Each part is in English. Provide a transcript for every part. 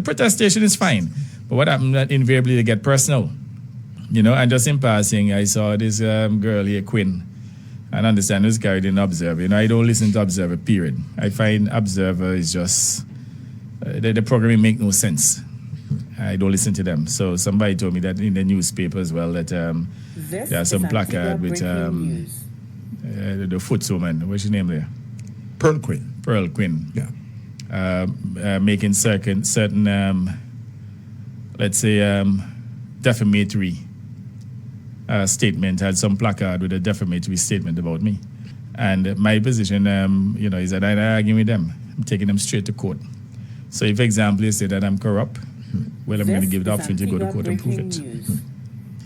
Protestation is fine. But what happened, that invariably they get personal. You know, and just in passing, I saw this girl here, Quinn. And understand who's carried in Observer. You know, I don't listen to Observer, period. I find Observer is just, the programming make no sense. I don't listen to them. So somebody told me that in the newspaper as well that there's some placard with the footwoman. What's her name there? Pearl Quinn. Pearl Quinn. Yeah. Making certain let's say, defamatory statement, had some placard with a defamatory statement about me. And my position, you know, is that I argue with them. I'm taking them straight to court. So if, example, you say that I'm corrupt, well, I'm going to give the opportunity to go to court and prove it.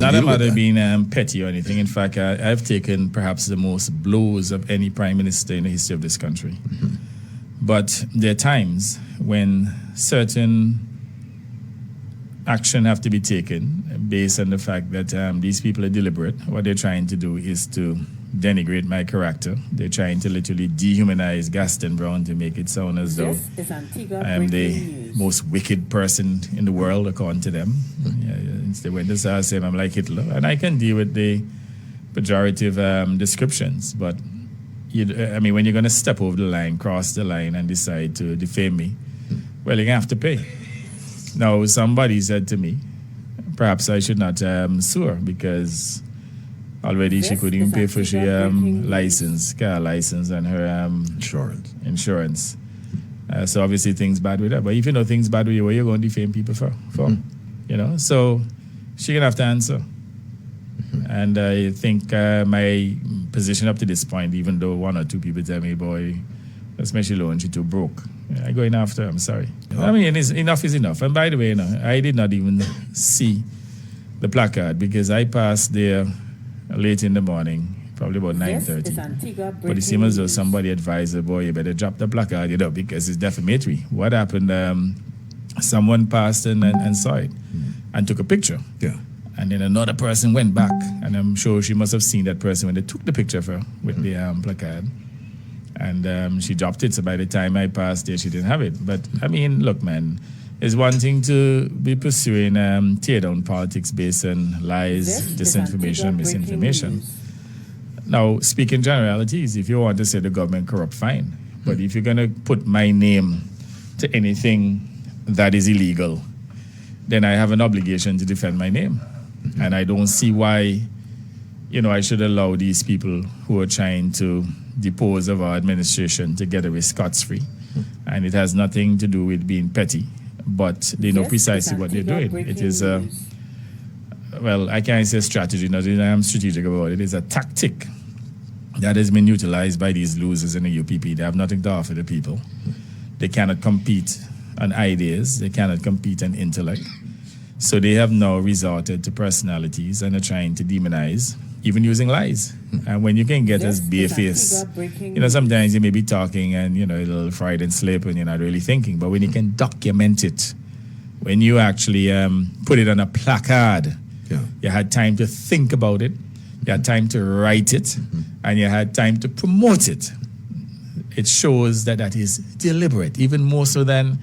Not a matter of being petty or anything. In fact, I've taken perhaps the most blows of any prime minister in the history of this country. But there are times when certain action have to be taken based on the fact that these people are deliberate. What they're trying to do is to denigrate my character. They're trying to literally dehumanize Gaston Browne to make it sound as though I am the most wicked person in the world, according to them. They went to say I'm like Hitler, and I can deal with the pejorative descriptions. But I mean, when you're going to step over the line, cross the line, and decide to defame me, well, you're going to have to pay. Now, somebody said to me, perhaps I should not sue her because already she couldn't even pay for her car license, and her insurance. So obviously things bad with her. But if you know things bad with you, what you're going to defame people for? You know, so she's going to have to answer. And I think my position up to this point, even though one or two people tell me, boy, especially low and she too broke, I go in after her, I'm sorry. I mean, enough is enough. And by the way, you know, I did not even see the placard because I passed there late in the morning, probably about 9:30. But it seems as though somebody advised the boy, you better drop the placard, you know, because it's defamatory. What happened? Someone passed and saw it and took a picture. Yeah. And then another person went back, and I'm sure she must have seen that person when they took the picture of her with the placard. And she dropped it, so by the time I passed there, she didn't have it. But, I mean, look, man, it's one thing to be pursuing tear-down politics based on lies, disinformation, misinformation. Now, speaking generalities, if you want to say the government corrupt, fine. But if you're going to put my name to anything that is illegal, then I have an obligation to defend my name. And I don't see why, you know, I should allow these people who are trying to depose of our administration to get away scot-free. And it has nothing to do with being petty, but they know precisely what they're doing. It is well, I can't say strategy, no, I'm strategic about it. It is a tactic that has been utilized by these losers in the UPP. They have nothing to offer the people. They cannot compete on ideas. They cannot compete on intellect. So they have now resorted to personalities and are trying to demonize, even using lies. And when you can get as barefaced, you know, sometimes you may be talking and, you know, a little fried and slip and you're not really thinking. But when you can document it, when you actually put it on a placard, you had time to think about it, you had time to write it, and you had time to promote it. It shows that that is deliberate, even more so than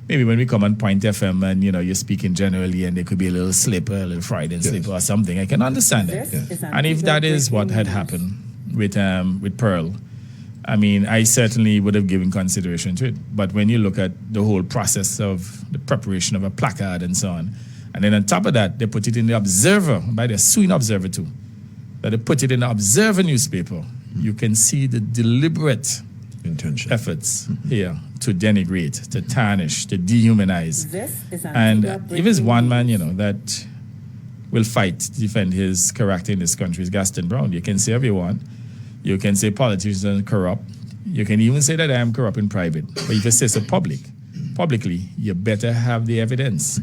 maybe when we come on Point FM and, you know, you're speaking generally and there could be a little slip, a little fried and slip or something. I can understand it. And if that is what had happened with Pearl, I mean, I certainly would have given consideration to it. But when you look at the whole process of the preparation of a placard and so on, and then on top of that, they put it in the Observer, by the suing Observer too, that they put it in the Observer newspaper, you can see the deliberate intention efforts here to denigrate, to tarnish, to dehumanize. And if it's one man, you know, that will fight to defend his character in this country, is Gaston Browne. You can say everyone. You can say politicians are corrupt. You can even say that I am corrupt in private. But if you say so publicly, you better have the evidence.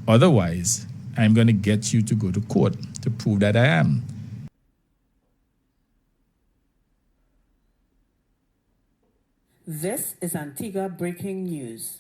Otherwise, I'm going to get you to go to court to prove that I am. This is Antigua Breaking News.